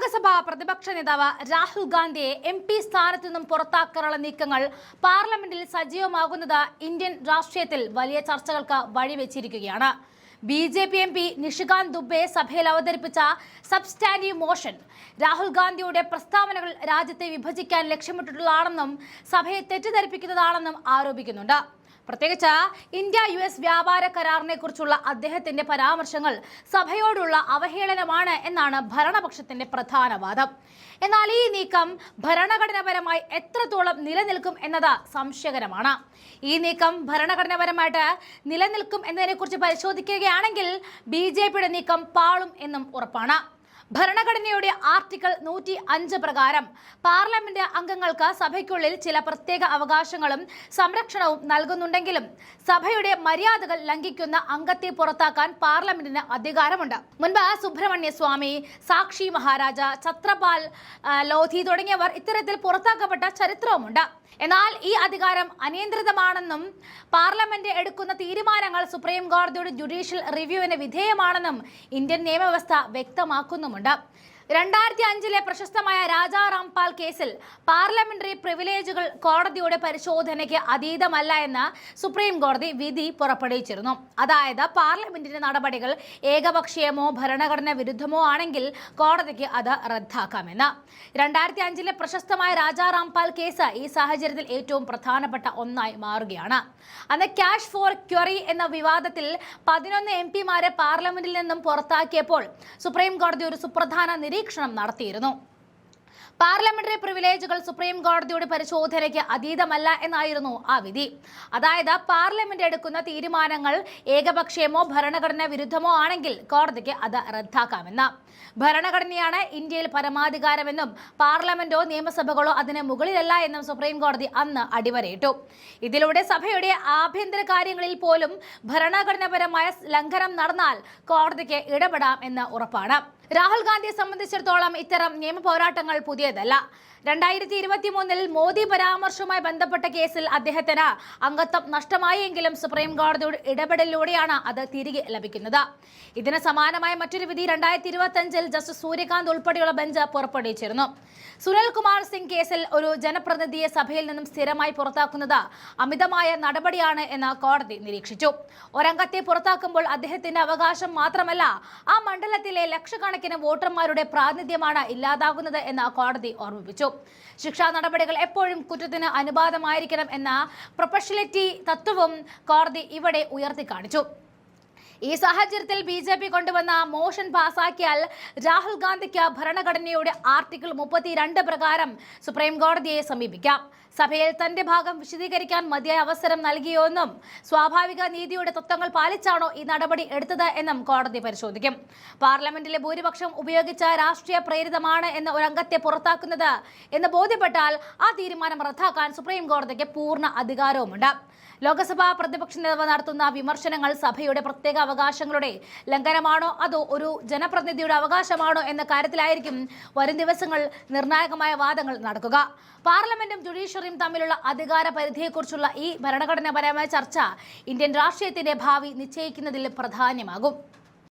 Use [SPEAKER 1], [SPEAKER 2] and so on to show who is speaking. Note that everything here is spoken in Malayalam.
[SPEAKER 1] ലോകസഭാ പ്രതിപക്ഷ നേതാവ് രാഹുൽ ഗാന്ധിയെ MP സ്ഥാനത്തു നിന്നും പുറത്താക്കാനുള്ള നീക്കങ്ങൾ പാർലമെന്റിൽ സജീവമാകുന്നത് ഇന്ത്യൻ രാഷ്ട്രീയത്തിൽ വലിയ ചർച്ചകൾക്ക് വഴിവെച്ചിരിക്കുകയാണ്. BJP MP നിഷികാന്ത് ദുബെ സഭയിൽ അവതരിപ്പിച്ച സബ്സ്റ്റാൻറ്റീവ് മോഷൻ രാഹുൽ ഗാന്ധിയുടെ പ്രസ്താവനകൾ രാജ്യത്തെ വിഭജിക്കാൻ ലക്ഷ്യമിട്ടിട്ടുള്ളതാണെന്നും സഭയെ തെറ്റിദ്ധരിപ്പിക്കുന്നതാണെന്നും ആരോപിക്കുന്നുണ്ട്. പ്രത്യേകിച്ച് ഇന്ത്യ-US വ്യാപാര കരാറിനെ കുറിച്ചുള്ള അദ്ദേഹത്തിന്റെ പരാമർശങ്ങൾ സഭയോടുള്ള അവഹേളനമാണ് എന്നാണ് ഭരണപക്ഷത്തിന്റെ പ്രധാന വാദം. എന്നാൽ ഈ നീക്കം ഭരണഘടനാപരമായി എത്രത്തോളം നിലനിൽക്കും എന്നത് സംശയകരമാണ്. ഈ നീക്കം ഭരണഘടനാപരമായിട്ട് നിലനിൽക്കും എന്നതിനെക്കുറിച്ച് പരിശോധിക്കുകയാണെങ്കിൽ BJPയുടെ നീക്കം പാളും എന്നും ഉറപ്പാണ്. ഭരണഘടനയുടെ ആർട്ടിക്കിൾ 105 പ്രകാരം പാർലമെന്റ് അംഗങ്ങൾക്ക് സഭയ്ക്കുള്ളിൽ ചില പ്രത്യേക അവകാശങ്ങളും സംരക്ഷണവും നൽകുന്നുണ്ടെങ്കിലും സഭയുടെ മര്യാദകൾ ലംഘിക്കുന്ന അംഗത്തെ പുറത്താക്കാൻ പാർലമെന്റിന് അധികാരമുണ്ട്. മുൻപ് സുബ്രഹ്മണ്യ സ്വാമി, സാക്ഷി മഹാരാജ, ഛത്രപാൽ ലോധി തുടങ്ങിയവർ ഇത്തരത്തിൽ പുറത്താക്കപ്പെട്ട ചരിത്രവുമുണ്ട്. എന്നാൽ ഈ അധികാരം അനിയന്ത്രിതമാണെന്നും പാർലമെന്റ് എടുക്കുന്ന തീരുമാനങ്ങൾ സുപ്രീം കോടതിയുടെ ജുഡീഷ്യൽ റിവ്യൂവിന് വിധേയമാണെന്നും ഇന്ത്യൻ നിയമവ്യവസ്ഥ വ്യക്തമാക്കുന്നുമുണ്ട്. 2005 പ്രശസ്തമായ രാജാ രാംപാൽ കേസിൽ പാർലമെന്ററി പ്രിവിലേജുകൾ കോടതിയുടെ പരിശോധനയ്ക്ക് അതീതമല്ല എന്ന് സുപ്രീം കോടതി വിധി പുറപ്പെടുവിച്ചിരുന്നു. അതായത് പാർലമെന്റിന്റെ നടപടികൾ ഏകപക്ഷീയമോ ഭരണഘടന വിരുദ്ധമോ ആണെങ്കിൽ കോടതിക്ക് അത് റദ്ദാക്കാമെന്ന്. 2005 പ്രശസ്തമായ രാജാ രാംപാൽ കേസ് ഈ സാഹചര്യത്തിൽ ഏറ്റവും പ്രധാനപ്പെട്ട ഒന്നായി മാറുകയാണ്. അന്ന് ക്യാഷ് ഫോർ ക്വറി എന്ന വിവാദത്തിൽ 11 MP-മാരെ പാർലമെന്റിൽ നിന്നും പുറത്താക്കിയപ്പോൾ സുപ്രീം കോടതി ഒരു സുപ്രധാന നിരീക്ഷണം നടത്തിയിരുന്നു. പാർലമെന്ററി പ്രിവിലേജുകൾ സുപ്രീം കോടതിയുടെ പരിശോധനയ്ക്ക് അതീതമല്ല എന്നായിരുന്നു ആ വിധി. അതായത് പാർലമെന്റ് എടുക്കുന്ന തീരുമാനങ്ങൾ ഏകപക്ഷീയമോ ഭരണഘടന വിരുദ്ധമോ ആണെങ്കിൽ കോടതിക്ക് അത് റദ്ദാക്കാമെന്ന്. ഭരണഘടനയാണ് ഇന്ത്യയിൽ പരമാധികാരമെന്നും പാർലമെന്റോ നിയമസഭകളോ അതിന് മുകളിലല്ല എന്നും സുപ്രീം കോടതി അന്ന് അടിവരയിട്ടു. ഇതിലൂടെ സഭയുടെ ആഭ്യന്തര കാര്യങ്ങളിൽ പോലും ഭരണഘടനാപരമായ ലംഘനം നടന്നാൽ കോടതിക്ക് ഇടപെടാം എന്ന് ഉറപ്പാണ്. രാഹുൽ ഗാന്ധിയെ സംബന്ധിച്ചിടത്തോളം ഇത്തരം നിയമ പോരാട്ടങ്ങൾ പുതിയതല്ല. 2023 മോദി പരാമർശവുമായി ബന്ധപ്പെട്ട കേസിൽ അദ്ദേഹത്തിന് അംഗത്വം നഷ്ടമായെങ്കിലും സുപ്രീം കോടതിയുടെ ഇടപെടലിലൂടെയാണ് അത് തിരികെ ലഭിക്കുന്നത്. ഇതിന് സമാനമായ മറ്റൊരു വിധി 2025 ജസ്റ്റിസ് സൂര്യകാന്ത് ഉൾപ്പെടെയുള്ള ബെഞ്ച് പുറപ്പെടുവിച്ചിരുന്നു. സുനിൽകുമാർ സിംഗ് കേസിൽ ഒരു ജനപ്രതിനിധിയെ സഭയിൽ നിന്നും സ്ഥിരമായി പുറത്താക്കുന്നത് അമിതമായ നടപടിയാണ് എന്ന് കോടതി നിരീക്ഷിച്ചു. ഒരംഗത്തെ പുറത്താക്കുമ്പോൾ അദ്ദേഹത്തിന്റെ അവകാശം മാത്രമല്ല, ആ മണ്ഡലത്തിലെ ലക്ഷക്കണക്കിന് വോട്ടർമാരുടെ പ്രാതിനിധ്യമാണ് ഇല്ലാതാകുന്നത് എന്ന് കോടതി ഓർമ്മിപ്പിച്ചു. ശിക്ഷാ നടപടികൾ എപ്പോഴും കുറ്റത്തിന് അനുപാതമായിരിക്കണം എന്ന പ്രൊപ്പർഷണാലിറ്റി തത്വവും കോടതി ഇവിടെ ഉയർത്തിക്കാണിച്ചു. ഈ സാഹചര്യത്തിൽ BJP കൊണ്ടുവന്ന മോഷൻ പാസാക്കിയാൽ രാഹുൽ ഗാന്ധിക്ക് ഭരണഘടനയുടെ ആർട്ടിക്കിൾ 32 പ്രകാരം സുപ്രീം കോടതിയെ സമീപിക്കാം. സഭയിൽ തന്റെ ഭാഗം വിശദീകരിക്കാൻ മതിയായ അവസരം നൽകിയോ എന്നും സ്വാഭാവിക നീതിയുടെ തത്വങ്ങൾ പാലിച്ചാണോ ഈ നടപടി എടുത്തത് എന്നും കോടതി പരിശോധിക്കും. പാർലമെന്റിലെ ഭൂരിപക്ഷം ഉപയോഗിച്ച രാഷ്ട്രീയ പ്രേരിതമാണ് എന്ന ഒരംഗത്തെ പുറത്താക്കുന്നത് എന്ന് ബോധ്യപ്പെട്ടാൽ ആ തീരുമാനം റദ്ദാക്കാൻ സുപ്രീം കോടതിക്ക് പൂർണ്ണ അധികാരവുമുണ്ട്. ലോകസഭാ പ്രതിപക്ഷ നേതാവ് നടത്തുന്ന വിമർശനങ്ങൾ സഭയുടെ പ്രത്യേക അവകാശങ്ങളുടെ ലംഘനമാണോ അതോ ഒരു ജനപ്രതിനിധിയുടെ അവകാശമാണോ എന്ന കാര്യത്തിലായിരിക്കും വരും ദിവസങ്ങൾ നിർണായകമായ വാദങ്ങൾ നടക്കുക. പാർലമെന്റും ജുഡീഷ്യറിയും തമ്മിലുള്ള അധികാര പരിധിയെക്കുറിച്ചുള്ള ഈ ഭരണഘടനാപരമായ ചർച്ച ഇന്ത്യൻ രാഷ്ട്രീയത്തിന്റെ ഭാവി നിശ്ചയിക്കുന്നതിൽ പ്രാധാന്യമാകും.